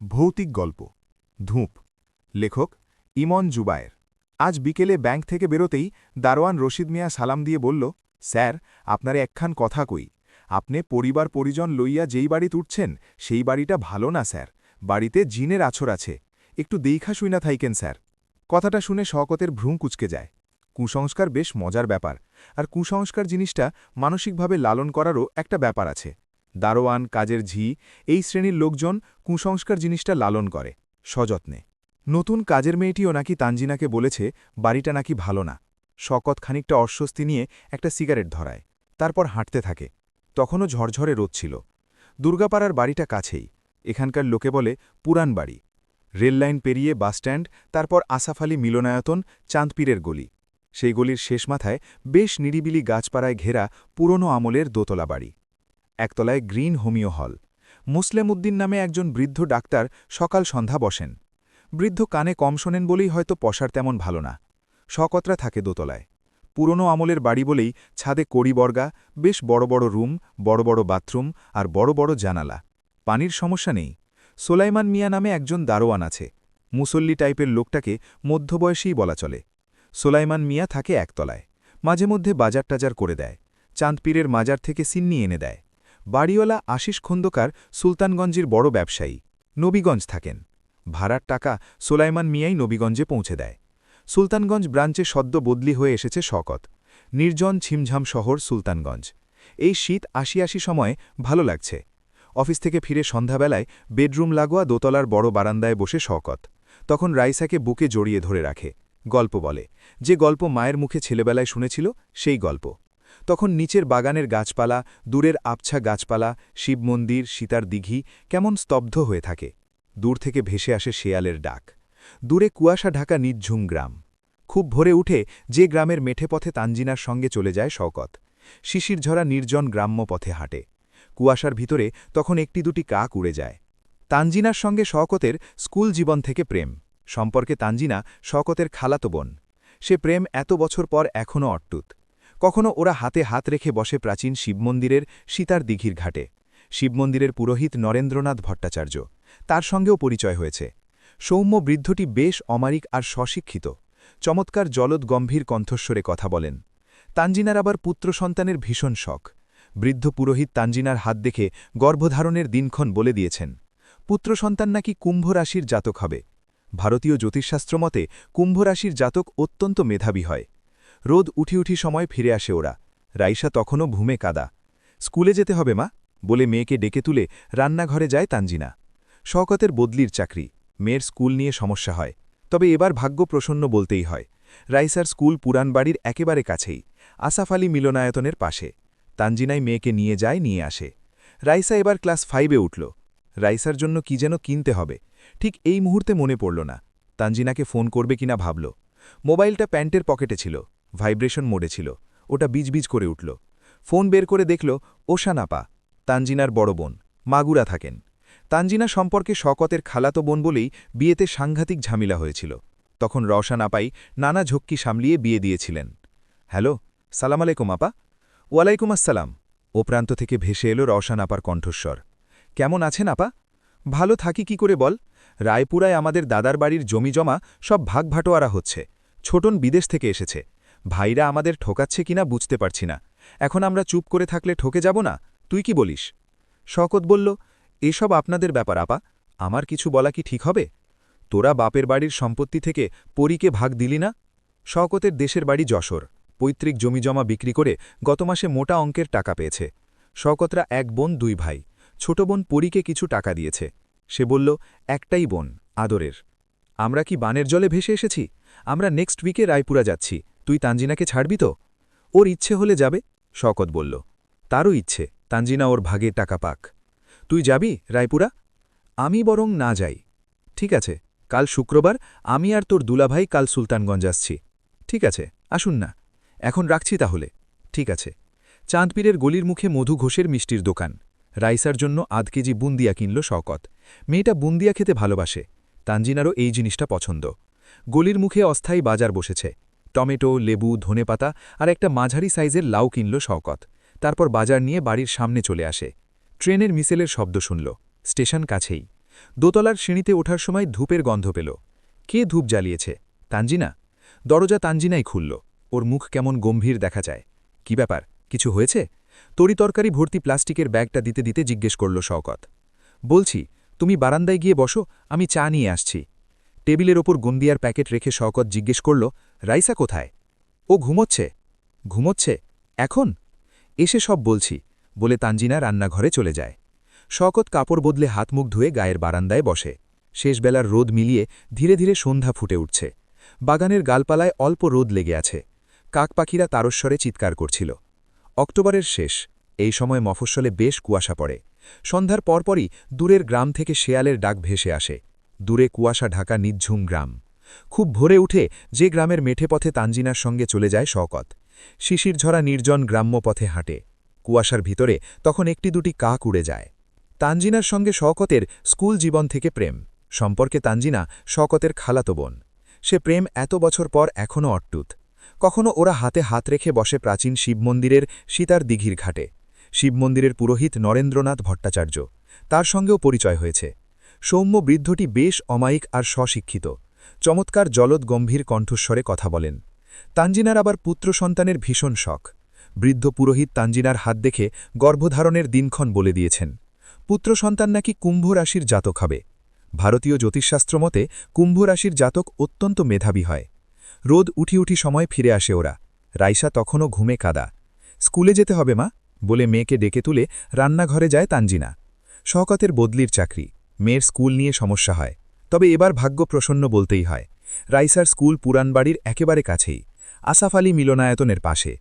ভৌতিক গল্প ধূপ লেখক ইমন জুবায়ের। আজ বিকেলে ব্যাংক থেকে বেরোতেই দারোয়ান রশিদ মিয়া সালাম দিয়ে বলল, স্যার, আপনারে একখান কথা কই। আপনি পরিবার পরিজন লইয়া যেই বাড়ি উঠছেন সেই বাড়িটা ভালো না স্যার, বাড়িতে জিনের আছর আছে, একটু দেইখা শুইনা থাইকেন স্যার। কথাটা শুনে শওকতের ভ্রূ কুঁচকে যায়। কুসংস্কার বেশ মজার ব্যাপার, আর কুসংস্কার জিনিসটা মানসিকভাবে লালন করারও একটা ব্যাপার আছে। দারোয়ান, কাজের ঝি, এই শ্রেণীর লোকজন কুসংস্কার জিনিসটা লালন করে সযত্নে। নতুন কাজের মেয়েটিও নাকি তানজিনাকে বলেছে বাড়িটা নাকি ভালো না। শওকত খানিকটা অস্বস্তি নিয়ে একটা সিগারেট ধরায়, তারপর হাঁটতে থাকে। তখনও ঝরঝরে রোদ ছিল। দুর্গাপাড়ার বাড়িটা কাছেই, এখানকার লোকে বলে পুরান বাড়ি। রেললাইন পেরিয়ে বাসস্ট্যান্ড, তারপর আসাফ আলী মিলনায়তন, চাঁদপীরের গলি। সেই গলির শেষ মাথায় বেশ নিরিবিলি গাছপাড়ায় ঘেরা পুরনো আমলের দোতলা বাড়ি। একতলায় গ্রিন হোমিও হল। মুসলেম উদ্দিন নামে একজন বৃদ্ধ ডাক্তার সকাল সন্ধ্যা বসেন। বৃদ্ধ কানে কম শোনেন বলেই হয়তো পশার তেমন ভালো না। শওকতরা থাকে দোতলায়। পুরনো আমলের বাড়ি বলেই ছাদে কড়িবর্গা, বেশ বড় বড় রুম, বড় বড় বাথরুম আর বড় বড় জানালা। পানির সমস্যা নেই। সোলাইমান মিয়া নামে একজন দারোয়ান আছে। মুসল্লি টাইপের লোকটাকে মধ্যবয়সীই বলা চলে। সোলাইমান মিয়া থাকে একতলায়। মাঝে মধ্যে বাজার টাজার করে দেয়। চাঁদপীরের মাজার থেকে সিন্নি এনে দেয়। বাড়িওয়ালা আশিস খন্দকার সুলতানগঞ্জের বড় ব্যবসায়ী, নবীগঞ্জ থাকেন। ভাড়ার টাকা সোলাইমান মিয়াই নবীগঞ্জে পৌঁছে দেয়। সুলতানগঞ্জ ব্রাঞ্চে সদ্য বদলি হয়ে এসেছে শওকত। নির্জন ছিমঝাম শহর সুলতানগঞ্জ। এই শীত আসি সময়ে ভালো লাগছে। অফিস থেকে ফিরে সন্ধ্যাবেলায় বেডরুম লাগোয়া দোতলার বড় বারান্দায় বসে শওকত। তখন রাইসাকে বুকে জড়িয়ে ধরে রাখে, গল্প বলে। যে গল্প মায়ের মুখে ছেলেবেলায় শুনেছিল সেই গল্প। তখন নিচের বাগানের গাছপালা, দূরের আবছা গাছপালা, শিব মন্দির, সীতার দিঘি কেমন স্তব্ধ হয়ে থাকে। দূর থেকে ভেসে আসে শেয়ালের ডাক। দূরে কুয়াশা ঢাকা নিঝুম গ্রাম। খুব ভোরে উঠে যে গ্রামের মেঠে পথে তানজিনার সঙ্গে চলে যায় শওকত। শিশির ঝরা নির্জন গ্রাম্য পথে হাঁটে। কুয়াশার ভিতরে তখন একটি দুটি কাক উড়ে যায়। তানজিনার সঙ্গে শওকতের স্কুল জীবন থেকে প্রেম। সম্পর্কে তানজিনা শওকতের খালাতো বোন। সে প্রেম এত বছর পর এখনও অট্টুত। কখনো ওরা হাতে হাত রেখে বসে প্রাচীন শিবমন্দিরের সীতার দিঘির ঘাটে। শিবমন্দিরের পুরোহিত নরেন্দ্রনাথ ভট্টাচার্য, তার সঙ্গেও পরিচয় হয়েছে। সৌম্য বৃদ্ধটি বেশ অমারিক আর স্বশিক্ষিত। চমৎকার জলদ গম্ভীর কণ্ঠস্বরে কথা বলেন। তানজিনার আবার পুত্র সন্তানের ভীষণ শখ। বৃদ্ধ পুরোহিত তানজিনার হাত দেখে গর্ভধারণের দিনক্ষণ বলে দিয়েছেন। পুত্র সন্তান নাকি কুম্ভ রাশির জাতক হবে। ভারতীয় জ্যোতিষশাস্ত্র মতে কুম্ভ রাশির জাতক অত্যন্ত মেধাবী হয়। রোদ উঠি সময় ফিরে আসে ওরা। রাইসা তখনও ঘুমে কাদা। স্কুলে যেতে হবে মা, বলে মেয়েকে ডেকে তুলে রান্নাঘরে যায় তানজিনা। শওকতের বদলির চাকরি, মেয়ের স্কুল নিয়ে সমস্যা হয়। তবে এবার ভাগ্য প্রসন্ন বলতেই হয়। রাইসার স্কুল পুরান বাড়ির একেবারে কাছেই, আসাফ আলী মিলনায়তনের পাশে। তানজিনাই মেয়েকে নিয়ে যায়, নিয়ে আসে। রাইসা এবার ক্লাস 5-এ উঠল। রাইসার জন্য কি যেন কিনতে হবে, ঠিক এই মুহূর্তে মনে পড়ল না। তানজিনাকে ফোন করবে কিনা ভাবল। মোবাইলটা প্যান্টের পকেটে ছিল, ভাইব্রেশন মোডে ছিল। ওটা বিজবিজ করে উঠল। ফোন বের করে দেখল ওশান আপা, তানজিনার বড় বোন, মাগুরা থাকেন। তানজিনা সম্পর্কে শওকতের খালাতো বোন বলেই বিয়েতে সাংঘাতিক ঝামেলা হয়েছিল। তখন রওশান আপাই নানা ঝক্কি সামলিয়ে বিয়ে দিয়েছিলেন। হ্যালো, সালাম আলাইকুম আপা। ওয়ালাইকুম আসসালাম। ও প্রান্ত থেকে ভেসে এলো রওশান আপার কণ্ঠস্বর। কেমন আছেন আপা? ভালো থাকি কি করে বল। রায়পুরায় আমাদের দাদার বাড়ির জমিজমা সব ভাগভাটোয়ারা হচ্ছে। ছোটন বিদেশ থেকে এসেছে। ভাইরা আমাদের ঠকাচ্ছে কিনা বুঝতে পারছি না। এখন আমরা চুপ করে থাকলে ঠকে যাব না? তুই কি বলিস? শওকত বলল, এসব আপনাদের ব্যাপার আপা, আমার কিছু বলা কি ঠিক হবে? তোরা বাপের বাড়ির সম্পত্তি থেকে পরীকে ভাগ দিলি না? শওকতের দেশের বাড়ি যশোর। পৈতৃক জমিজমা বিক্রি করে গত মাসে মোটা অঙ্কের টাকা পেয়েছে। শওকতরা এক বোন দুই ভাই। ছোট বোন পরীকে কিছু টাকা দিয়েছে। সে বলল, একটাই বোন, আদরের। আমরা কি বানের জলে ভেসে এসেছি? আমরা নেক্সট উইকে রায়পুরা যাচ্ছি। তুই তানজিনাকে ছাড়বি তো? ওর ইচ্ছে হলে যাবে, শওকত বলল। তারও ইচ্ছে তানজিনা ওর ভাগে টাকা পাক। তুই যাবি রায়পুরা? আমি বরং না যাই। ঠিক আছে, কাল শুক্রবার আমি আর তোর দুলাভাই কাল সুলতানগঞ্জ আসছি। ঠিক আছে, আসুন না। এখন রাখছি তাহলে। ঠিক আছে। চাঁদপীরের গলির মুখে মধু ঘোষের মিষ্টির দোকান। রাইসার জন্য আধ কেজি বুন্দিয়া কিনল শওকত। মেয়েটা বুন্দিয়া খেতে ভালোবাসে। তানজিনারও এই জিনিসটা পছন্দ। গলির মুখে অস্থায়ী বাজার বসেছে। টমেটো, লেবু, ধনেপাতা আর একটা মাঝারি সাইজের লাউ কিনল শওকত। তারপর বাজার নিয়ে বাড়ির সামনে চলে আসে। ট্রেনের মিসেলের শব্দ শুনল। স্টেশন কাছেই। দোতলার সিঁড়িতে ওঠার সময় ধূপের গন্ধ পেল। কে ধূপ জ্বালিয়েছে? তানজিনা। দরজা তানজিনাই খুলল। ওর মুখ কেমন গম্ভীর দেখা যায়। কি ব্যাপার, কিছু হয়েছে? তরিতরকারি ভর্তি প্লাস্টিকের ব্যাগটা দিতে দিতে জিজ্ঞেস করল শওকত। বলছি, তুমি বারান্দায় গিয়ে বসো, আমি চা নিয়ে আসছি। টেবিলের ওপর গুন্দিয়ার প্যাকেট রেখে শওকত জিজ্ঞেস করল, রাইসা কোথায়? ও ঘুমোচ্ছে। ঘুমোচ্ছে? এখন? এসে সব বলছি, বলে তানজিনা রান্নাঘরে চলে যায়। শওকত কাপড় বদলে হাত মুখ ধুয়ে গায়ের বারান্দায় বসে। শেষবেলার রোদ মিলিয়ে ধীরে ধীরে সন্ধ্যা ফুটে উঠছে। বাগানের গালপালায় অল্প রোদ লেগে আছে। কাকপাখিরা তারস্বরে চিৎকার করছিল। অক্টোবরের শেষ, এই সময় মফস্বলে বেশ কুয়াশা পড়ে। সন্ধ্যার পরপরই দূরের গ্রাম থেকে শেয়ালের ডাক ভেসে আসে। দূরে কুয়াশা ঢাকা নিঝুম গ্রাম। খুব ভোরে উঠে যে গ্রামের মেঠে পথে তানজিনার সঙ্গে চলে যায় শওকত। শিশিরঝরা নির্জন গ্রাম্য পথে হাঁটে। কুয়াশার ভিতরে তখন একটি দুটি কাক উড়ে যায়। তানজিনার সঙ্গে শওকতের স্কুল জীবন থেকে প্রেম। সম্পর্কে তানজিনা শওকতের খালাতো বোন। সে প্রেম এত বছর পর এখনও অট্টুত। কখনো ওরা হাতে হাত রেখে বসে প্রাচীন শিবমন্দিরের সীতার দিঘির ঘাটে। শিবমন্দিরের পুরোহিত নরেন্দ্রনাথ ভট্টাচার্য, তার সঙ্গেও পরিচয় হয়েছে। সৌম্য বৃদ্ধটি বেশ অমায়িক আর স্বশিক্ষিত। চমৎকার জলদ গম্ভীর কণ্ঠস্বরে কথা বলেন। তানজিনার আবার পুত্র সন্তানের ভীষণ শখ। বৃদ্ধ পুরোহিত তানজিনার হাত দেখে গর্ভধারণের দিনক্ষণ বলে দিয়েছেন। পুত্র সন্তান নাকি কুম্ভ রাশির জাতক হবে। ভারতীয় জ্যোতিষশাস্ত্র মতে কুম্ভ রাশির জাতক অত্যন্ত মেধাবী হয়। রোদ উঠি উঠি সময় ফিরে আসে ওরা। রাইসা তখনও ঘুমে কাদা। স্কুলে যেতে হবে মা, বলে মেয়েকে ডেকে তুলে রান্নাঘরে যায় তানজিনা। শওকতের বদলির চাকরি, মেয়ের স্কুল নিয়ে সমস্যা হয়। তবে এবার ভাগ্য প্রসন্ন বলতেই হয়। রাইসার স্কুল পুরানবাড়ির একেবারে কাছেই, আসাফ আলী মিলনায়তনের পাশে।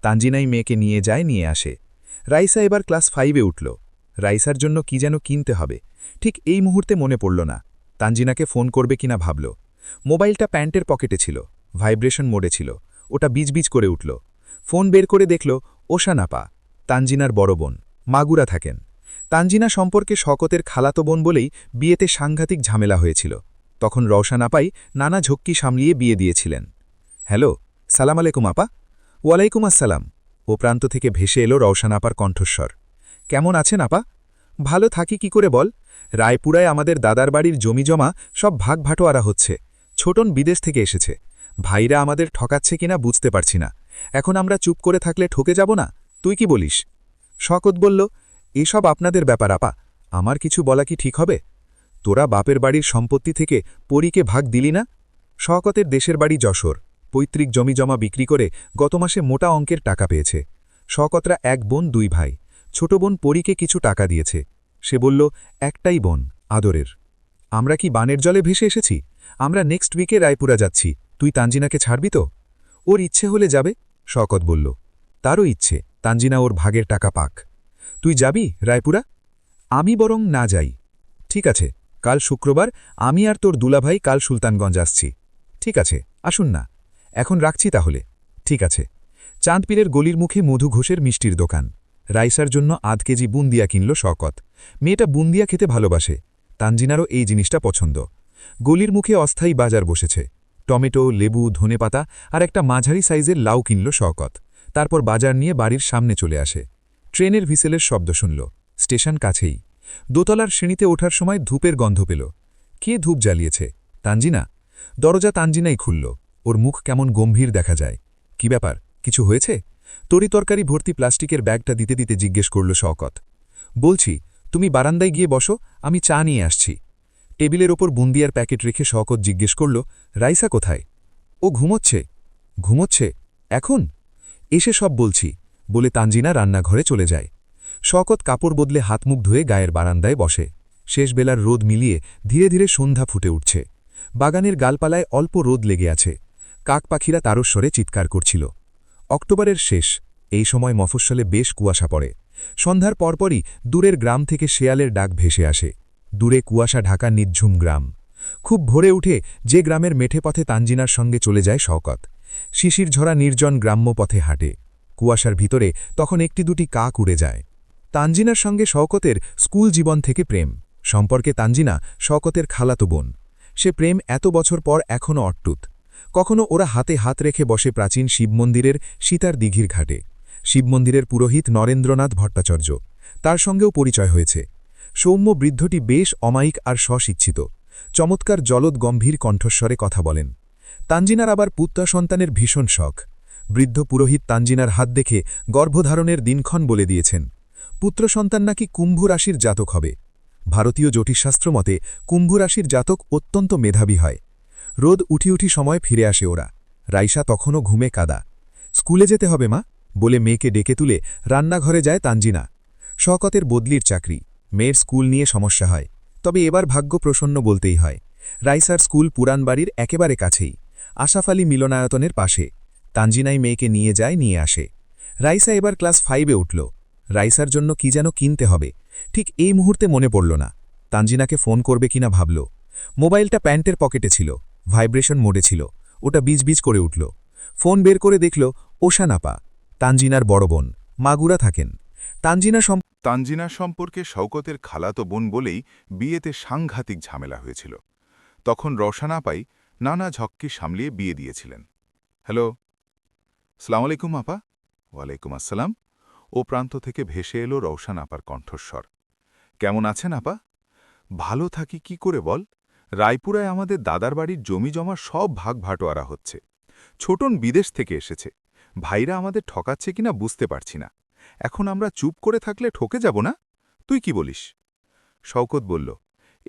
তানজিনাই মেয়েকে নিয়ে যায় নিয়ে আসে। রাইসা এবার ক্লাস 5-এ উঠল। রাইসার জন্য কি যেন কিনতে হবে, ঠিক এই মুহূর্তে মনে পড়ল না। তানজিনাকে ফোন করবে কিনা ভাবল। মোবাইলটা প্যান্টের পকেটে ছিল, ভাইব্রেশন মোডে ছিল। ওটা বিজবিজ করে উঠল। ফোন বের করে দেখল ওশানাপা, তানজিনার বড় বোন, মাগুরা থাকেন। তানজিনা সম্পর্কে শওকতের খালাতো বোন বলেই বিয়েতে সাংঘাতিক ঝামেলা হয়েছিল। তখন রওশানাপাই নানা ঝক্কি সামলিয়ে বিয়ে দিয়েছিলেন। হ্যালো, সালাম আলাইকুম আপা। ওয়ালাইকুম আসসালাম। ও প্রান্ত থেকে ভেসে এলো রওশানাপার কণ্ঠস্বর। কেমন আছেন আপা? ভালো থাকি কি করে বল। রায়পুরায় আমাদের দাদার বাড়ির জমিজমা সব ভাগ ভাটোয়ারা হচ্ছে। ছোটন বিদেশ থেকে এসেছে। ভাইরা আমাদের ঠকাচ্ছে কিনা বুঝতে পারছি না। এখন আমরা চুপ করে থাকলে ঠকে যাব না? তুই কি বলিস? শওকত বলল, এসব আপনাদের ব্যাপার আপা, আমার কিছু বলা কি ঠিক হবে? তোরা বাপের বাড়ির সম্পত্তি থেকে পরীকে ভাগ দিলি না? শওকতের দেশের বাড়ি যশোর। পৈতৃক জমিজমা বিক্রি করে গত মাসে মোটা অঙ্কের টাকা পেয়েছে। শওকতরা এক বোন দুই ভাই। ছোট বোন পরীকে কিছু টাকা দিয়েছে। সে বলল, একটাই বোন, আদরের। আমরা কি বানের জলে ভেসে এসেছি? আমরা নেক্সট উইকে রায়পুরা যাচ্ছি। তুই তানজিনাকে ছাড়বি তো? ওর ইচ্ছে হলে যাবে, শওকত বলল। তারও ইচ্ছে তানজিনা ওর ভাগের টাকা পাক। তুই যাবি রায়পুরা? আমি বরং না যাই। ঠিক আছে, কাল শুক্রবার আমি আর তোর দুলাভাই কাল সুলতানগঞ্জ আসছি। ঠিক আছে, আসুন না। এখন রাখছি তাহলে। ঠিক আছে। চাঁদপীরের গলির মুখে মধু ঘোষের মিষ্টির দোকান। রাইসার জন্য আধ কেজি বুন্দিয়া কিনল শওকত। মেয়েটা বুন্দিয়া খেতে ভালোবাসে। তানজিনারও এই জিনিসটা পছন্দ। গলির মুখে অস্থায়ী বাজার বসেছে। টমেটো, লেবু, ধনেপাতা আর একটা মাঝারি সাইজের লাউ কিনল শওকত। তারপর বাজার নিয়ে বাড়ির সামনে চলে আসে। ট্রেনের হুইসেলের শব্দ শুনল। স্টেশন কাছেই। দোতলার সিঁড়িতে ওঠার সময় ধূপের গন্ধ পেল। কে ধূপ জ্বালিয়েছে? তানজিনা। দরজা তানজিনাই খুলল। ওর মুখ কেমন গম্ভীর দেখা যায়। কি ব্যাপার, কিছু হয়েছে? তরিতরকারি ভর্তি প্লাস্টিকের ব্যাগটা দিতে দিতে জিজ্ঞেস করল শওকত। বলছি, তুমি বারান্দায় গিয়ে বসো, আমি চা নিয়ে আসছি। টেবিলের ওপর বুন্দিয়ার প্যাকেট রেখে শওকত জিজ্ঞেস করল, রাইসা কোথায়? ও ঘুমোচ্ছে। ঘুমোচ্ছে? এখন? এসে সব বলছি, বলে তানজিনা রান্নাঘরে চলে যায়। শওকত কাপড় বদলে হাত মুখ ধুয়ে গায়ের বারান্দায় বসে। শেষবেলার রোদ মিলিয়ে ধীরে ধীরে সন্ধ্যা ফুটে উঠছে। বাগানের গালপালায় অল্প রোদ লেগে আছে। কাকপাখিরা তারস্বরে চিৎকার করছিল। অক্টোবরের শেষ, এই সময় মফস্বলে বেশ কুয়াশা পড়ে। সন্ধ্যার পরপরই দূরের গ্রাম থেকে শেয়ালের ডাক ভেসে আসে। দূরে কুয়াশা ঢাকা নিঝুম গ্রাম। খুব ভোরে উঠে যে গ্রামের মেঠে পথে তানজিনার সঙ্গে চলে যায় শওকত। শিশিরঝরা নির্জন গ্রাম্য পথে হাঁটে। কুয়াশার ভিতরে তখন একটি দুটি কাক উড়ে যায়। তানজিনার সঙ্গে শওকতের স্কুল জীবন থেকে প্রেম। সম্পর্কে তানজিনা শওকতের খালাতো বোন। সে প্রেম এত বছর পর এখনও অট্টুত। কখনো ওরা হাতে হাত রেখে বসে প্রাচীন শিবমন্দিরের সীতার দিঘির ঘাটে। শিবমন্দিরের পুরোহিত নরেন্দ্রনাথ ভট্টাচার্য, তার সঙ্গেও পরিচয় হয়েছে। সৌম্য বৃদ্ধটি বেশ অমায়িক আর স্বশিক্ষিত, চমৎকার জলদ গম্ভীর কণ্ঠস্বরে কথা বলেন। তানজিনার আবার পুত্র সন্তানের ভীষণ শখ। বৃদ্ধ পুরোহিত তানজিনার হাত দেখে গর্ভধারণের দিনক্ষণ বলে দিয়েছেন। পুত্র সন্তান নাকি কুম্ভ রাশির জাতক হবে। ভারতীয় জ্যোতিষশাস্ত্র মতে কুম্ভ রাশির জাতক অত্যন্ত মেধাবী হয়। রোদ উঠি সময় ফিরে আসে ওরা। রাইসা তখনও ঘুমে কাদা। স্কুলে যেতে হবে মা বলে মেয়েকে ডেকে তুলে রান্নাঘরে যায় তানজিনা। শওকতের বদলির চাকরি, মেয়ের স্কুল নিয়ে সমস্যা হয়, তবে এবার ভাগ্য প্রসন্ন বলতেই হয়। রাইসার স্কুল পুরান বাড়ির একেবারে কাছেই, আশাফ আলী মিলনায়তনের পাশে। তানজিনাই মেয়েকে নিয়ে আসে। রাইসা এবার ক্লাস 5-এ উঠল। রাইসার জন্য কি যেন কিনতে হবে, ঠিক এই মুহূর্তে মনে পড়ল না। তানজিনাকে ফোন করবে কিনা ভাবল। মোবাইলটা প্যান্টের পকেটে ছিল, ভাইব্রেশন মোডে ছিল। ওটা বিজ করে উঠল। ফোন বের করে দেখল ওশান আপা, তানজিনার বড় বোন, মাগুরা থাকেন। তানজিনা সম্পর্কে শওকতের খালাতো বোন বলেই বিয়েতে সাংঘাতিক ঝামেলা হয়েছিল। তখন রওশন আপাই নানা ঝক্কি সামলিয়ে বিয়ে দিয়েছিলেন। হ্যালো, সালাম আলাইকুম আপা। ওয়ালাইকুম আসসালাম। ও প্রান্ত থেকে ভেসে এলো রওশন আপার কণ্ঠস্বর। কেমন আছেন আপা? ভালো থাকি কি করে বল। রায়পুরায় আমাদের দাদার বাড়ির জমি জমা সব ভাগ ভাটোয়ারা হচ্ছে। ছোটন বিদেশ থেকে এসেছে। ভাইরা আমাদের ঠকাচ্ছে কিনা বুঝতে পারছি না। এখন আমরা চুপ করে থাকলে ঠকে যাব না? তুই কি বলিস? শওকত বলল,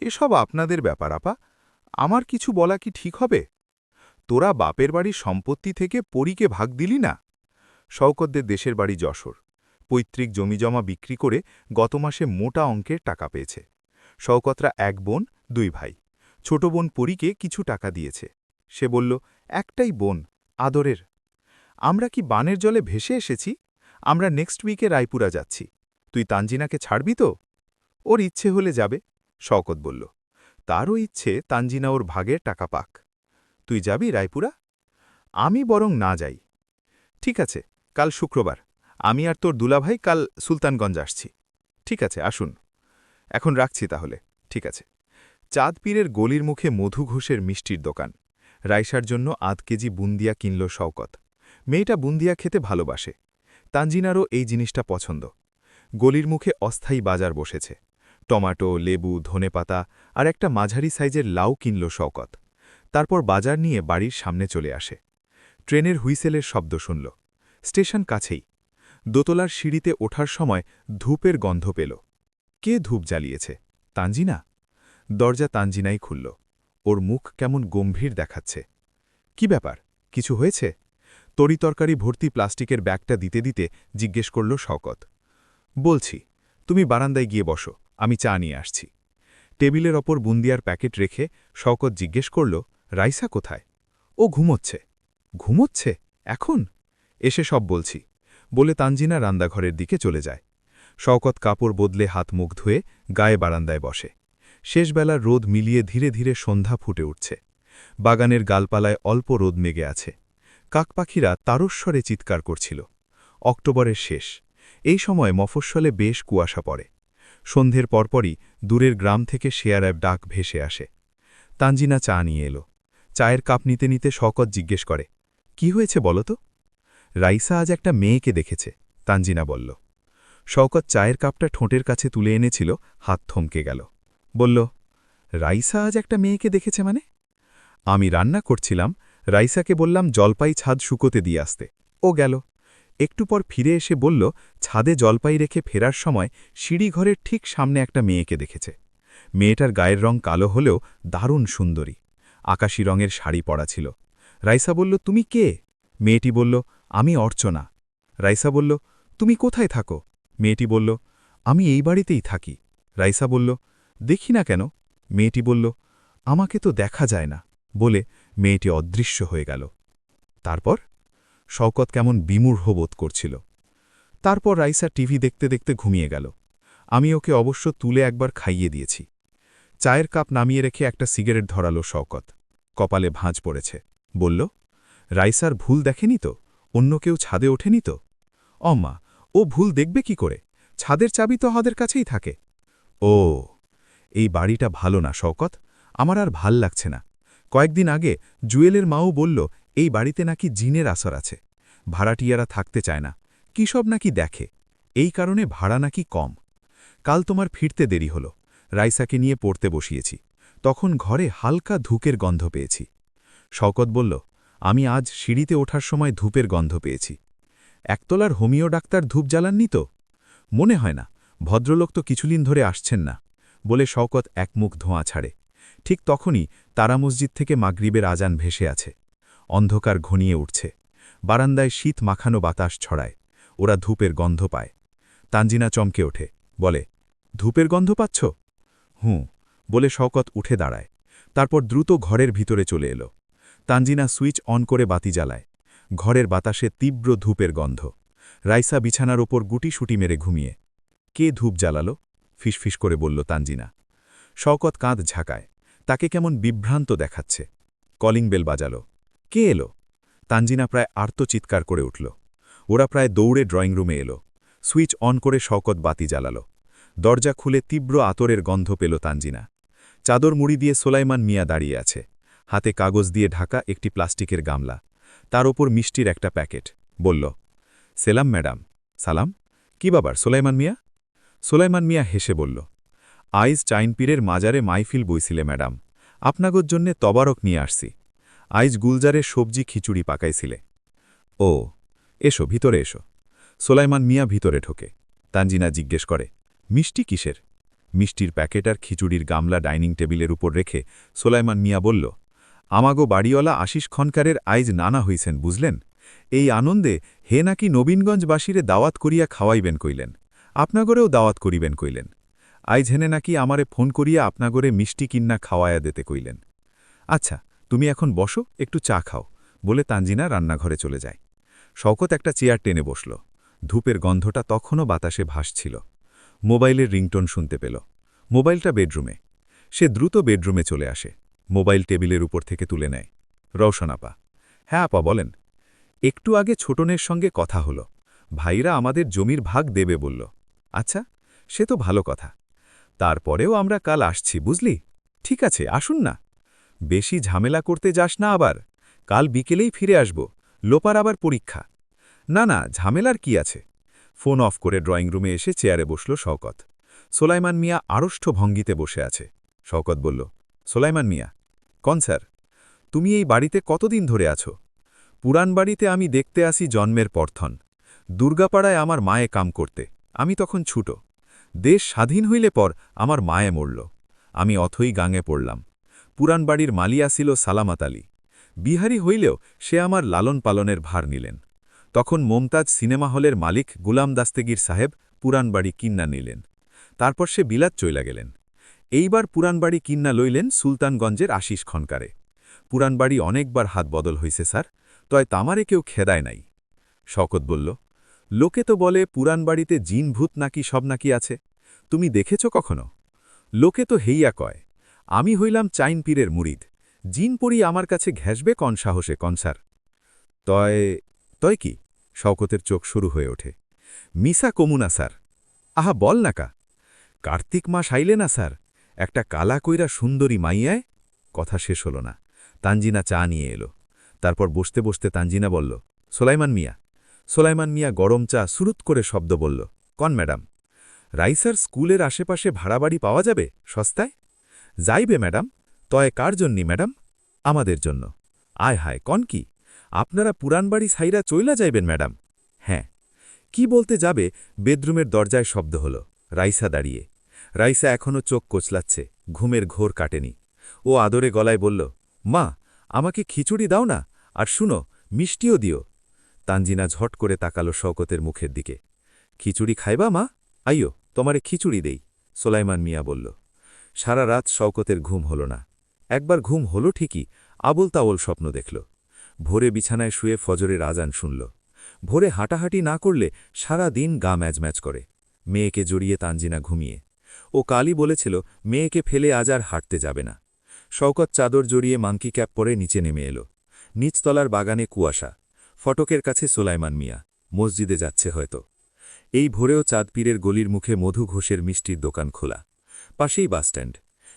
এসব আপনাদের ব্যাপার আপা, আমার কিছু বলা কি ঠিক হবে? তোরা বাপের বাড়ির সম্পত্তি থেকে পরীকে ভাগ দিলি না? শওকতদের দেশের বাড়ি যশোর। পৈতৃক জমিজমা বিক্রি করে গত মাসে মোটা অঙ্কের টাকা পেয়েছে। শওকতরা 1 বোন 2 ভাই। ছোট বোন পরীকে কিছু টাকা দিয়েছে। সে বলল, একটাই বোন, আদরের। আমরা কি বানের জলে ভেসে এসেছি? আমরা নেক্সট উইকে রায়পুরা যাচ্ছি। তুই তানজিনাকে ছাড়বি তো? ওর ইচ্ছে হলে যাবে, শওকত বলল। তারও ইচ্ছে তানজিনা ওর ভাগের টাকা পাক। তুই যাবি রায়পুরা? আমি বরং না যাই। ঠিক আছে, কাল শুক্রবার। আমি আর তোর দুলাভাই কাল সুলতানগঞ্জ আসছি। ঠিক আছে, আসুন। এখন রাখছি তাহলে। ঠিক আছে। চাঁদপীরের গলির মুখে মধু ঘোষের মিষ্টির দোকান। রাইসার জন্য 8 কেজি বুন্দিয়া কিনল শওকত। মেয়েটা বুন্দিয়া খেতে ভালোবাসে। তানজিনারও এই জিনিসটা পছন্দ। গলির মুখে অস্থায়ী বাজার বসেছে। টমাটো, লেবু, ধনেপাতা আর একটা মাঝারি সাইজের লাউ কিনল শওকত। তারপর বাজার নিয়ে বাড়ির সামনে চলে আসে। ট্রেনের হুইসেলের শব্দ শুনল। স্টেশন কাছেই। দোতলার সিঁড়িতে ওঠার সময় ধূপের গন্ধ পেল। কে ধূপ জ্বালিয়েছে? তানজিনা? দরজা তানজিনাই খুলল। ওর মুখ কেমন গম্ভীর দেখাচ্ছে। কি ব্যাপার, কিছু হয়েছে? তরিতরকারি ভর্তি প্লাস্টিকের ব্যাগটা দিতে দিতে জিজ্ঞেস করল শওকত। বলছি, তুমি বারান্দায় গিয়ে বসো, আমি চা নিয়ে আসছি। টেবিলের ওপর বুন্দিয়ার প্যাকেট রেখে শওকত জিজ্ঞেস করল, রাইসা কোথায়? ও ঘুমোচ্ছে। ঘুমোচ্ছে? এখন? এসে সব বলছি, বলে তানজিনা রান্নাঘরের দিকে চলে যায়। শওকত কাপড় বদলে হাত মুখ ধুয়ে গায়ে বারান্দায় বসে। শেষবেলার রোদ মিলিয়ে ধীরে ধীরে সন্ধ্যা ফুটে উঠছে। বাগানের গালপালায় অল্প রোদ মেগে আছে। কাকপাখিরা তারস্বরে চিৎকার করছিল। অক্টোবরের শেষ। এই সময় মফস্বলে বেশ কুয়াশা পড়ে। সন্ধ্যের পরপরই দূরের গ্রাম থেকে শেয়ারাব ডাক ভেসে আসে। তানজিনা চা নিয়ে এলো। চায়ের কাপ নিতে নিতে শওকত জিজ্ঞেস করে, কি হয়েছে বলো তো? রাইসা আজ একটা মেয়েকে দেখেছে, তানজিনা বলল। শওকত চায়ের কাপটা ঠোঁটের কাছে তুলে এনেছিল, হাত থমকে গেল। বলল, রাইসা আজ একটা মেয়েকে দেখেছে মানে? আমি রান্না করছিলাম, রাইসাকে বললাম জলপাই ছাদ শুকোতে দিয়ে আসতে। ও গেল। একটু পর ফিরে এসে বলল, ছাদে জলপাই রেখে ফেরার সময় সিঁড়িঘরের ঠিক সামনে একটা মেয়েকে দেখেছে। মেয়েটার গায়ের রং কালো হলেও দারুণ সুন্দরী। আকাশী রঙের শাড়ি পরা ছিল। রাইসা বলল, তুমি কে? মেয়েটি বলল, আমি অর্চনা। রাইসা বলল, তুমি কোথায় থাকো? মেয়েটি বলল, আমি এই বাড়িতেই থাকি। রাইসা বলল, দেখি না কেন? মেয়েটি বলল, আমাকে তো দেখা যায় না, বলে মেয়েটি অদৃশ্য হয়ে গেল। তারপর শওকত কেমন বিমূঢ় বোধ করছিল। তারপর রাইসা টিভি দেখতে দেখতে ঘুমিয়ে গেল। আমি ওকে অবশ্য তুলে একবার খাইয়ে দিয়েছি। চায়ের কাপ নামিয়ে রেখে একটা সিগারেট ধরালো শওকত। কপালে ভাঁজ পড়েছে। বলল, রাইসার ভুল দেখেনি তো? অন্য কেউ ছাদে ওঠেনি তো? অম্মা, ও ভুল দেখবে কি করে? ছাদের চাবি তো আমাদের কাছেই থাকে। ও, এই বাড়িটা ভালো না শওকত, আমার আর ভাল লাগছে না। কয়েকদিন আগে জুয়েলের মাও বলল, এই বাড়িতে নাকি জিনের আসর আছে। ভাড়াটিয়ারা থাকতে চায় না, কি সব নাকি দেখে। এই কারণে ভাড়া নাকি কম। কাল তোমার ফিরতে দেরি হল, রাইসাকে নিয়ে পড়তে বসিয়েছি, তখন ঘরে হালকা ধূপের গন্ধ পেয়েছি। শওকত বলল, আমি আজ সিঁড়িতে ওঠার সময় ধূপের গন্ধ পেয়েছি। একতলার হোমিও ডাক্তার ধূপ জ্বালাননি তো? মনে হয় না, ভদ্রলোক তো কিছুদিন ধরে আসছেন না, বলে শওকত একমুখ ধোঁয়া ছাড়ে। ঠিক তখনই তারা মসজিদ থেকে মাগরিবের আজান ভেসে আছে। অন্ধকার ঘনিয়ে উঠছে, বারান্দায় শীত মাখানো বাতাস ছড়ায়, ওরা ধূপের গন্ধ পায়। তানজিনা চমকে ওঠে, বলে, ধূপের গন্ধ পাচ্ছ? হুঁ, বলে শওকত উঠে দাঁড়ায়, তারপর দ্রুত ঘরের ভিতরে চলে এলো। তানজিনা সুইচ অন করে বাতি জ্বালায়। ঘরের বাতাসে তীব্র ধূপের গন্ধ। রাইসা বিছানার ওপর গুটিসুটি মেরে ঘুমিয়ে। কে ধূপ জ্বালালো? ফিসফিস করে বলল তানজিনা। শওকত কাঁধ ঝাঁকায়, তাকে কেমন বিভ্রান্ত দেখাচ্ছে। Calling bell বাজালো। কে এলো? তানজিনা প্রায় আর্তচিৎকার করে উঠল। ওরা প্রায় দৌড়ে ড্রয়িং রুমে এলো। সুইচ অন করে শওকত বাতি জ্বালালো। দরজা খুলে তীব্র আতরের গন্ধ পেল তানজিনা। চাদর মুড়ি দিয়ে সোলাইমান মিয়া দাঁড়িয়ে আছে, হাতে কাগজ দিয়ে ঢাকা একটি প্লাস্টিকের গামলা, তার ওপর মিষ্টির একটা প্যাকেট। বলল, সেলাম ম্যাডাম। সালাম? কি বাবার সোলাইমান মিয়া? সোলাইমান মিয়া হেসে বলল, আইজ চাইনপীরের মাজারে মাইফিল বইছিলে ম্যাডাম, আপনাগোর জন্যে তবারক নিয়ে আসছি। আইজ গুলজারের সবজি খিচুড়ি পাকাইছিলে। ও, এসো ভিতরে এসো। সোলাইমান মিয়া ভিতরে ঢোকে। তানজিনা জিজ্ঞেস করে, মিষ্টি কিসের? মিষ্টির প্যাকেট আর খিচুড়ির গামলা ডাইনিং টেবিলের উপর রেখে সোলাইমান মিয়া বলল, আমাগো বাড়িওয়ালা আশিস খনকারের আইজ নানা হইছেন বুঝলেন। এই আনন্দে হে নাকি নবীনগঞ্জবাসীরে দাওয়াত করিয়া খাওয়াইবেন কইলেন, আপনাগরেও দাওয়াত করিবেন কইলেন। আইজ হেনে নাকি আমারে ফোন করিয়া আপনাগরে মিষ্টি কিন্না খাওয়ায়া দিতে কইলেন। আচ্ছা, তুমি এখন বসো, একটু চা খাও, বলে তানজিনা রান্নাঘরে চলে যায়। শওকত একটা চেয়ার টেনে বসল। ধূপের গন্ধটা তখনও বাতাসে ভাসছিল। মোবাইলের রিংটোন শুনতে পেল। মোবাইলটা বেডরুমে। সে দ্রুত বেডরুমে চলে আসে, মোবাইল টেবিলের উপর থেকে তুলে নেয়। রওশন আপা। হ্যাঁ আপা বলেন। একটু আগে ছোটনের সঙ্গে কথা হলো, ভাইরা আমাদের জমির ভাগ দেবে বলল। আচ্ছা, সে তো ভালো কথা। তারপরেও আমরা কাল আসছি বুঝলি। ঠিক আছে, আসুন না। বেশি ঝামেলা করতে যাস না আবার, কাল বিকেলেই ফিরে আসব, লোপার আবার পরীক্ষা। না না, ঝামেলার কি আছে। ফোন অফ করে ড্রয়িং রুমে এসে চেয়ারে বসল শওকত। সোলাইমান মিয়া আড়ষ্ট ভঙ্গিতে বসে আছে। শওকত বলল, সোলাইমান মিয়া। কন স্যার? তুমি এই বাড়িতে কতদিন ধরে আছো? পুরান বাড়িতে আমি দেখতে আসি জন্মের পরথন। দুর্গাপাড়ায় আমার মায়ে কাম করতে, আমি তখন ছুট। দেশ স্বাধীন হইলে পর আমার মায়ে মরল, আমি অথই গাঙে পড়লাম। পুরান বাড়ির মালি আসিল সালামাত আলী। বিহারি হইলেও সে আমার লালন পালনের ভার নিলেন। তখন মমতাজ সিনেমা হলের মালিক গুলাম দাস্তেগীর সাহেব পুরান বাড়ি কিন্না নিলেন। তারপর সে বিলাত চইলা গেলেন। এইবার পুরান বাড়ি কিন্না লইলেন সুলতানগঞ্জের আশিস খনকারে। পুরান বাড়ি অনেকবার হাত বদল হইছে স্যার, তয় তামারে কেউ খেদায় নাই। শওকত বলল, লোকে তো বলে পুরান বাড়িতে জিন ভূত নাকি সব নাকি আছে, তুমি দেখেছ কখনো? লোকে তো হেইয়া কয়। আমি হইলাম চাইন পীরের মুরিদ, জিন পড়ি আমার কাছে ঘেসবে কন সাহসে কনসার। তয় কি? শওকতের চোখ শুরু হয়ে ওঠে। মিসা কমুনা স্যার। আহা বল নাকা। কার্তিক মাস আইলে না স্যার, একটা কালা কইরা সুন্দরী মাইয়ায়। কথা শেষ হল না। তানজিনা চা নিয়ে এলো। তারপর বসতে বসতে তানজিনা বলল, সোলাইমান মিয়া। সোলাইমান মিয়া গরম চা সুরুত করে শব্দ বলল, কন ম্যাডাম। রাইসার স্কুলের আশেপাশে ভাড়াবাড়ি পাওয়া যাবে সস্তায়? যাইবে ম্যাডাম। তয় কার জন্যি ম্যাডাম? আমাদের জন্য। আয় হায়, কন কি? আপনারা পুরান বাড়ি সাইরা চইলা যাইবেন ম্যাডাম? হ্যাঁ। কি বলতে যাবে, বেডরুমের দরজায় শব্দ হল। রাইসা দাঁড়িয়ে। রাইসা এখনও চোখ কোচলাচ্ছে, ঘুমের ঘোর কাটেনি। ও আদরে গলায় বলল, মা, আমাকে খিচুড়ি দাও না, আর শুনো, মিষ্টিও দিও। তানজিনা ঝট করে তাকালো শওকতের মুখের দিকে। খিচুড়ি খাইবা মা? আইও, তোমারে খিচুড়ি দেই, সোলাইমান মিয়া বলল। সারা রাত শওকতের ঘুম হল না। একবার ঘুম হল ঠিকই, আবল তাবল স্বপ্ন দেখল। ভোরে বিছানায় শুয়ে ফজরের আজান শুনল। ভোরে হাঁটাহাঁটি না করলে সারা দিন গা ম্যাজ করে। মেয়েকে জড়িয়ে তানজিনা ঘুমিয়ে। ও কালই বলেছিল মেয়েকে ফেলে আজ আর হাঁটতে যাবে না। শওকত চাদর জড়িয়ে মাংকি ক্যাপ পরে নিচে নেমে এলো। নিচতলার বাগানে কুয়াশা। ফটকের কাছে সোলাইমান মিয়া, মসজিদে যাচ্ছে হয়তো। এই ভোরেও চাঁদপীরের গলির মুখে মধু ঘোষের মিষ্টির দোকান খোলা। পাশেই বাসস্ট্যান্ড।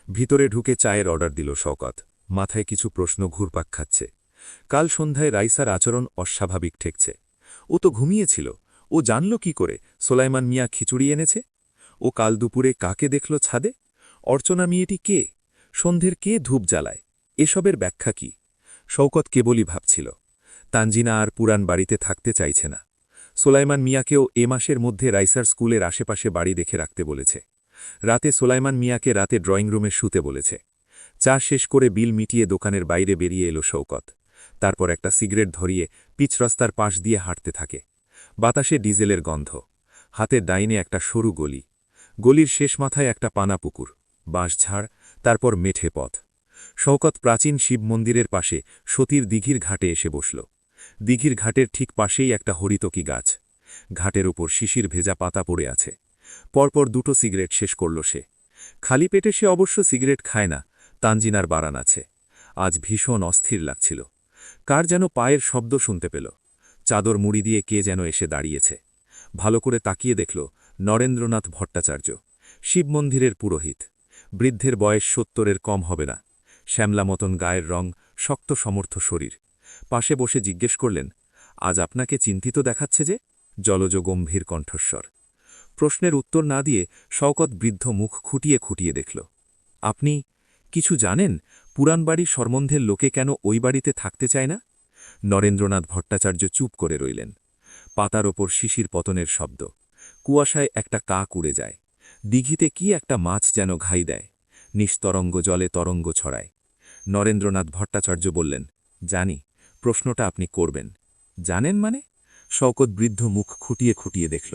ভিতরে ঢুকে চায়ের অর্ডার দিল শওকত। মাথায় কিছু প্রশ্ন ঘুরপাক খাচ্ছে। কাল সন্ধ্যায় রাইসার আচরণ অস্বাভাবিক ঠেকছে। ও তো ঘুমিয়েছিল, ও জানল কি করে সোলাইমান মিয়া খিচুড়ি এনেছে? ও ও কাল দুপুরে কাকে দেখল ছাদে? অর্চনা মেয়েটি কে? সন্ধ্যের কে ধূপ জ্বালায়? এসবের ব্যাখ্যা কি? শওকত কেবলই ভাবছিল। তানজিনা আর পুরান বাড়িতে থাকতে চাইছে না। সোলাইমান মিয়াকেও এ মাসের মধ্যে রাইসার স্কুলের আশেপাশে বাড়ি দেখে রাখতে বলেছে। রাতে সোলাইমান মিয়াকে রাতে ড্রয়িং রুমে শুতে বলেছে। চা শেষ করে বিল মিটিয়ে দোকানের বাইরে বেরিয়ে এলো শওকত। তারপর একটা সিগারেট ধরিয়ে পিচ রাস্তার পাশ দিয়ে হাঁটতে থাকে। বাতাসে ডিজেলের গন্ধ। হাতের ডাইনে একটা সরু গলি। গলির শেষ মাথায় একটা পানা পুকুর, বাঁশঝাড়, তারপর মেঠে পথ। শওকত প্রাচীন শিব মন্দিরের পাশে সতীর দিঘির ঘাটে এসে বসল। দিঘির ঘাটের ঠিক পাশেই একটা হরিতকি গাছ। ঘাটের ওপর শিশির ভেজা পাতা পড়ে আছে। পরপর দুটো সিগারেট শেষ করল সে। খালি পেটে সে অবশ্য সিগারেট খায় না, তানজিনার বারান আছে। আজ ভীষণ অস্থির লাগছিল। কার যেন পায়ের শব্দ শুনতে পেল। চাদর মুড়ি দিয়ে কে যেন এসে দাঁড়িয়েছে। ভালো করে তাকিয়ে দেখল নরেন্দ্রনাথ ভট্টাচার্য, শিব মন্দিরের পুরোহিত। বৃদ্ধের বয়স ৭০-এর কম হবে না। শ্যামলা মতন গায়ের রং, শক্ত সমর্থ শরীর। পাশে বসে জিজ্ঞেস করলেন, আজ আপনাকে চিন্তিত দেখাচ্ছে যে? জলজ গম্ভীর কণ্ঠস্বর। প্রশ্নের উত্তর না দিয়ে শওকত বৃদ্ধ মুখ খুঁটিয়ে খুঁটিয়ে দেখল। আপনি কিছু জানেন পুরানবাড়ি সম্বন্ধের লোকে কেন ওই বাড়িতে থাকতে চায় না? নরেন্দ্রনাথ ভট্টাচার্য চুপ করে রইলেন। পাতার ওপর শিশির পতনের শব্দ। কুয়াশায় একটা কাক উড়ে যায়। দিঘিতে কি একটা মাছ যেন ঘাই দেয়। নিস্তরঙ্গ জলে তরঙ্গ ছড়ায়। নরেন্দ্রনাথ ভট্টাচার্য বললেন, জানি, প্রশ্নটা আপনি করবেন। জানেন মানে? শওকত বৃদ্ধ মুখ খুঁটিয়ে খুঁটিয়ে দেখল।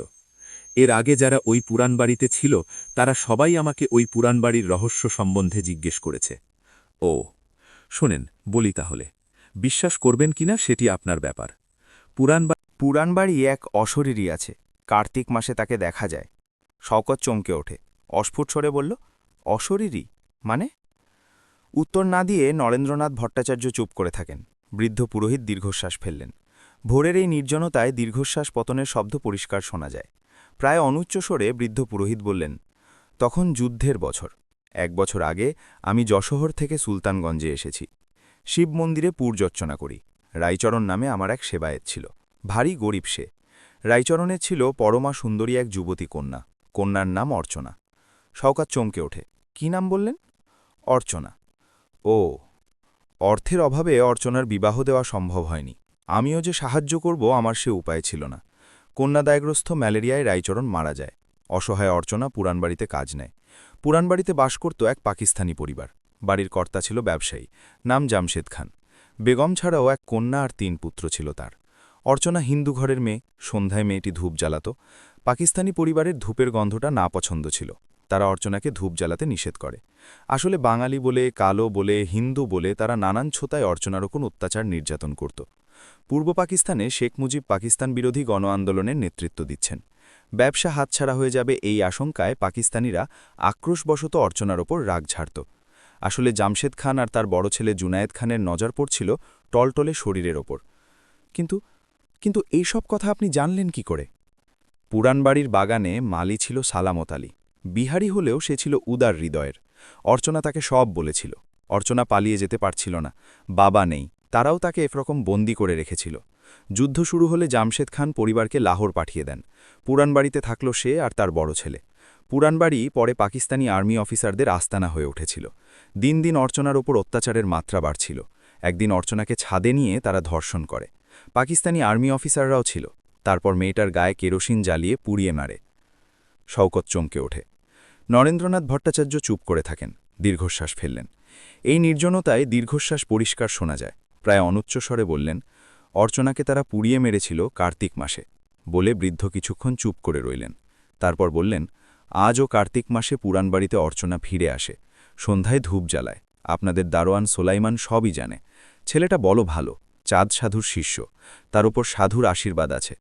এর আগে যারা ওই পুরান বাড়িতে ছিল তারা সবাই আমাকে ওই পুরান বাড়ির রহস্য সম্বন্ধে জিজ্ঞেস করেছে। ও, শোনেন, বলি তাহলে। বিশ্বাস করবেন কিনা সেটি আপনার ব্যাপার। পুরান বাড়ি এক অশরীরী আছে। কার্তিক মাসে তাকে দেখা যায়। শওকত চমকে ওঠে, অস্ফুট স্বরে বলল, অশরীরী মানে? উত্তর না দিয়ে নরেন্দ্রনাথ ভট্টাচার্য চুপ করে থাকেন। বৃদ্ধ পুরোহিত দীর্ঘশ্বাস ফেললেন। ভোরের এই নির্জনতায় দীর্ঘশ্বাস পতনের শব্দ পরিষ্কার শোনা যায়। প্রায় অনুচ্চ স্বরে বৃদ্ধ পুরোহিত বললেন, তখন যুদ্ধের বছর। ১ বছর আগে আমি যশোহর থেকে সুলতানগঞ্জে এসেছি। শিব মন্দিরে পূর্যোচ্চনা করি। রাইচরণ নামে আমার এক সেবায়েত ছিল। ভারী গরিব সে। রাইচরণের ছিল পরমা সুন্দরী এক যুবতী কন্যা। কন্যার নাম অর্চনা। শওকত চমকে ওঠে, কি নাম বললেন? অর্চনা। ও, অর্থের অভাবে অর্চনার বিবাহ দেওয়া সম্ভব হয়নি। আমিও যে সাহায্য করব আমার সে উপায় ছিল না। কন্যাদায়গ্রস্ত ম্যালেরিয়ায় রাইচরণ মারা যায়। অসহায় অর্চনা পুরানবাড়িতে কাজ নেয়। পুরানবাড়িতে বাস করত এক পাকিস্তানি পরিবার। বাড়ির কর্তা ছিল ব্যবসায়ী, নাম জামশেদ খান। বেগম ছাড়াও এক কন্যা আর ৩ পুত্র ছিল তার। অর্চনা হিন্দু ঘরের মেয়ে। সন্ধ্যায় মেয়েটি ধূপ জ্বালাত। পাকিস্তানি পরিবারের ধূপের গন্ধটা না পছন্দ ছিল। তারা অর্চনাকে ধূপ জ্বালাতে নিষেধ করে। আসলে বাঙালি বলে, কালো বলে, হিন্দু বলে তারা নানান ছোতায় অর্চনার ওপর অত্যাচার নির্যাতন করত। পূর্ব পাকিস্তানে শেখ মুজিব পাকিস্তান বিরোধী গণ আন্দোলনের নেতৃত্ব দিচ্ছেন। ব্যবসা হাতছাড়া হয়ে যাবে এই আশঙ্কায় পাকিস্তানিরা আক্রোশবশত অর্চনার ওপর রাগ ঝাড়ত। আসলে জামশেদ খান আর তার বড় ছেলে জুনায়েদ খানের নজর পড়ছিল টলটলে শরীরের ওপর। কিন্তু এইসব কথা আপনি জানলেন কি করে? পুরানবাড়ির বাগানে মালি ছিল সালামত আলী। বিহারি হলেও সে ছিল উদার হৃদয়ের। অর্চনা তাকে সব বলেছিল। অর্চনা পালিয়ে যেতে পারছিল না। বাবা নেই, তারাও তাকে একরকম বন্দি করে রেখেছিল। যুদ্ধ শুরু হলে জামশেদ খান পরিবারকে লাহোর পাঠিয়ে দেন। পুরানবাড়িতে থাকল সে আর তার বড় ছেলে। পুরানবাড়ি পরে পাকিস্তানি আর্মি অফিসারদের আস্তানা হয়ে উঠেছিল। দিন দিন অর্চনার ওপর অত্যাচারের মাত্রা বাড়ছিল। একদিন অর্চনাকে ছাদে নিয়ে তারা ধর্ষণ করে। পাকিস্তানি আর্মি অফিসাররাও ছিল। তারপর মেয়েটার গায়ে কেরোসিন জ্বালিয়ে পুড়িয়ে মারে। শওকত চমকে ওঠে। নরেন্দ্রনাথ ভট্টাচার্য চুপ করে থাকেন, দীর্ঘশ্বাস ফেললেন। এই নির্জনতায় দীর্ঘশ্বাস পরিষ্কার শোনা যায়। প্রায় অনুচ্চ স্বরে বললেন, অর্চনাকে তারা পুড়িয়ে মেরেছিল কার্তিক মাসে। বলে বৃদ্ধ কিছুক্ষণ চুপ করে রইলেন। তারপর বললেন, আজও কার্তিক মাসে পুরানবাড়িতে অর্চনা ফিরে আসে। সন্ধ্যায় ধূপ জ্বালায়। আপনাদের দারোয়ান সোলাইমান সবই জানে। ছেলেটা বলো ভালো, চাঁদ সাধুর শিষ্য। তার উপর সাধুর আশীর্বাদ আছে।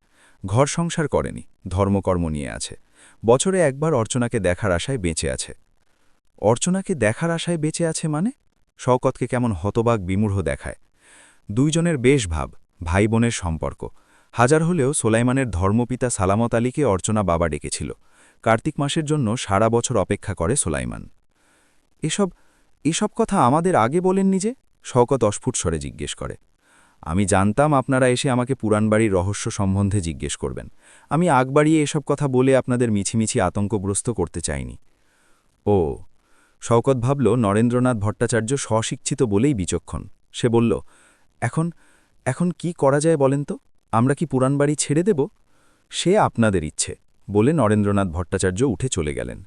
ঘর সংসার করেনি, ধর্মকর্ম নিয়ে আছে। বছরে একবার অর্চনাকে দেখার আশায় বেঁচে আছে। অর্চনাকে দেখার আশায় বেঁচে আছে মানে? শওকতকে কেমন হতবাক বিমূঢ় দেখায়। দুইজনের বেশ ভাব, ভাই বোনের সম্পর্ক। হাজার হলেও সোলাইমানের ধর্মপিতা সালামত আলীকে অর্চনা বাবা ডেকেছিল। কার্তিক মাসের জন্য সারা বছর অপেক্ষা করে সোলাইমান। এসব কথা আমাদের আগে বলেননি যে? শওকত অস্ফুট স্বরে জিজ্ঞেস করে। আমি জানতাম আপনারা এসে আমাকে পুরাণবাড়ির রহস্য সম্বন্ধে জিজ্ঞেস করবেন। আমি আগ বাড়িয়ে এসব কথা বলে আপনাদের মিছিমিছি আতঙ্কগ্রস্ত করতে চাইনি। ও শওকত ভাবল নরেন্দ্রনাথ ভট্টাচার্য স্বশিক্ষিত বলেই বিচক্ষণ। সে বলল, এখন এখন কি করা যায় বলেন তো? আমরা কি পুরাণবাড়ি ছেড়ে দেব? সে আপনাদের ইচ্ছে, বলে নরেন্দ্রনাথ ভট্টাচার্য উঠে চলে গেলেন।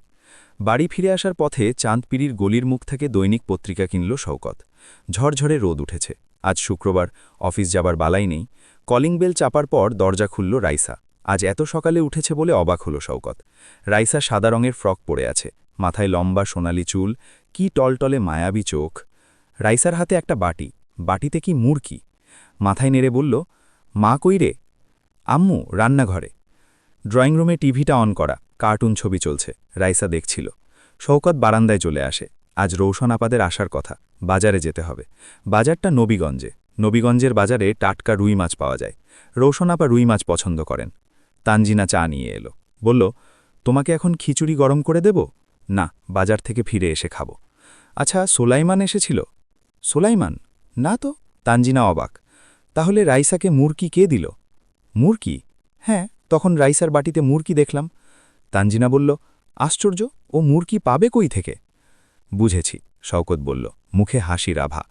বাড়ি ফিরে আসার পথে চাঁদপিড়ির গলির মুখ থেকে দৈনিক পত্রিকা কিনল শওকত। ঝরঝরে রোদ উঠেছে। আজ শুক্রবার, অফিস যাবার বালাই নেই। কলিং বেল চাপার পর দরজা খুলল রাইসা। আজ এত সকালে উঠেছে বলে অবাক হল শওকত। রাইসা সাদা রঙের ফ্রক পরে আছে, মাথায় লম্বা সোনালি চুল, কি টলটলে মায়াবী চোখ। রাইসার হাতে একটা বাটি, বাটিতে কি মুরকি। মাথায় নেড়ে বলল, মা কই রে? আম্মু রান্নাঘরে। ড্রয়িং রুমে টিভিটা অন করা, কার্টুন ছবি চলছে। রাইসা দেখছিল। শওকত বারান্দায় চলে আসে। আজ রৌশন আপাদের আসার কথা, বাজারে যেতে হবে। বাজারটা নবীগঞ্জে। নবীগঞ্জের বাজারে টাটকা রুই মাছ পাওয়া যায়। রৌশন আপা রুই মাছ পছন্দ করেন। তানজিনা চা নিয়ে এলো। বলল, তোমাকে এখন খিচুড়ি গরম করে দেব? না, বাজার থেকে ফিরে এসে খাবো। আচ্ছা, সোলাইমান এসেছিল? সোলাইমান? না তো। তানজিনা অবাক। তাহলে রাইসাকে মুরকি কে দিল? মুরকি? হ্যাঁ, তখন রাইসার বাটিতে মুরকি দেখলাম। তানজিনা বলল, আশ্চর্য, ও মুরকি পাবে কই থেকে? বুঝেছি, শওকত বলল, মুখে হাসির আভা।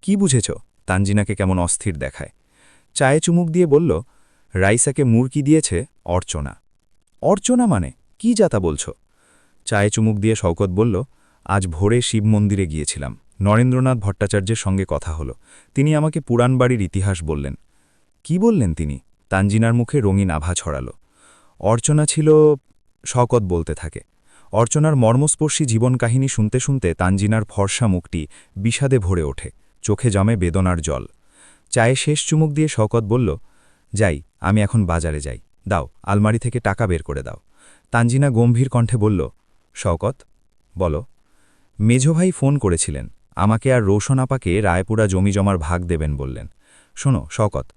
কি বুঝেছ? তানজিনাকে কেমন অস্থির দেখায়। চায়ে চুমুক দিয়ে বলল, রাইসাকে মুরকি দিয়েছে অর্চনা। অর্চনা মানে কি যাতা বলছ? চায়ে চুমুক দিয়ে শওকত বলল, আজ ভোরে শিব মন্দিরে গিয়েছিলাম। নরেন্দ্রনাথ ভট্টাচার্যের সঙ্গে কথা হলো। তিনি আমাকে পুরাণবাড়ির ইতিহাস বললেন। কি বললেন তিনি? তানজিনার মুখে রঙিন আভা ছড়াল। অর্চনা ছিল, শওকত বলতে থাকে। অর্চনার মর্মস্পর্শী জীবন কাহিনী শুনতে শুনতে তানজিনার ফর্সা মুখটি বিষাদে ভরে ওঠে, চোখে জমে বেদনার জল। চায়ে শেষ চুমুক দিয়ে শওকত বলল, যাই, আমি এখন বাজারে যাই। দাও, আলমারি থেকে টাকা বের করে দাও। তানজিনা গম্ভীর কণ্ঠে বলল, শওকত, বলো। মেঝোভাই ফোন করেছিলেন, আমাকে আর রৌশন আপাকে রায়পুরা জমি জমার ভাগ দেবেন বললেন। শোনো শওকত,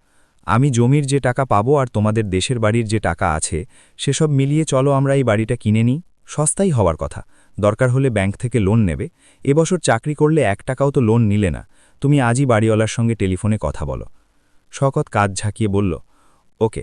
আমি জমির যে টাকা পাবো আর তোমাদের দেশের বাড়ির যে টাকা আছে, সেসব মিলিয়ে চলো আমরা এই বাড়িটা কিনে নিই। সস্তাই হওয়ার কথা। দরকার হলে ব্যাংক থেকে লোন নেবে। এবছর চাকরি করলে 1 টাকাও তো লোন নিলে না। তুমি আজই বাড়িওয়ালার সঙ্গে টেলিফোনে কথা বলো। শওকত কাজ ঝাঁকিয়ে বলল, ওকে,